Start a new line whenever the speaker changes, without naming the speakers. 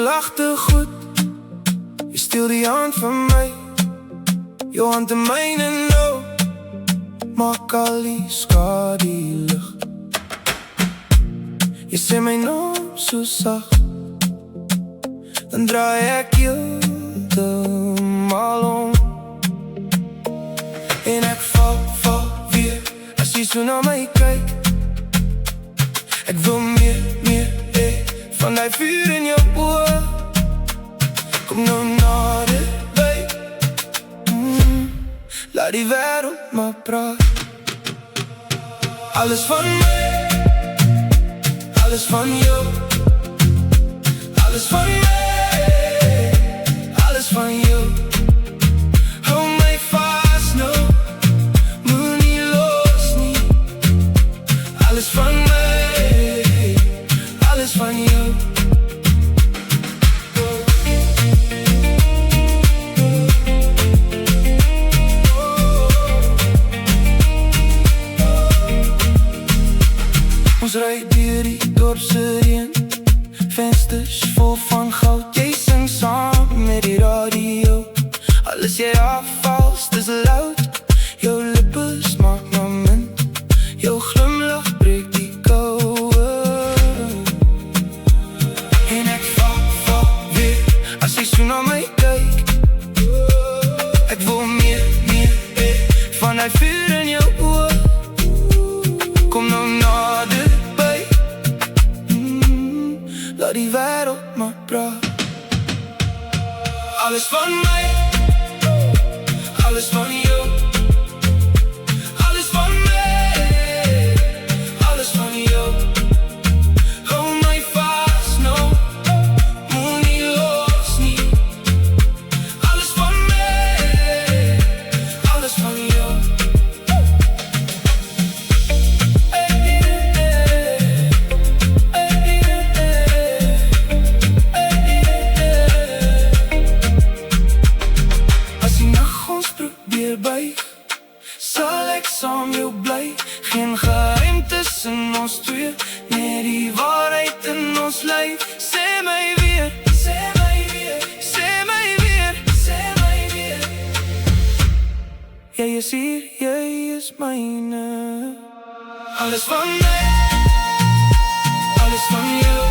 lachte goed. Je stil die hand van mij, jou hand in mijne nou. Maak al die skade die lucht. Je sê my naam so zacht, dan draai ek heeltemal om. En ek val weer, as jy so na my kyk. Ek wil meer, van die vuur in jou oor. Kom nou naderbij, laat die wêreld maar praat. Alles van my, alles van jou. Alles van my, alles van jou. Hou my vast nou, moet nie los nie. Alles van my, alles van jou. Ons ry deur die dorpse reën, vensters vol van goud. Jy sing saam met die radio, al is jy afvals, dis loud. Jou lippe smaak na mint, jou glimlach breek die koue. En ek val weer, as jy so na my kyk. Ek wil meer, van die vuur in jou oor. Kom nou naderbij, laat die wêreld maar praat. Alles van my, alles van jou. Alles van my, alles van jou. Hou my vast nou, moet nie los nie. Alles van my, alles van jou. Sal ek saam jou bly, geen geheim tussen ons twee, net die waarheid in ons lyf. Sê my weer, sê my weer, sê my weer, sê my weer. Jy is hier, jy is myne. Alles van my, alles van jou.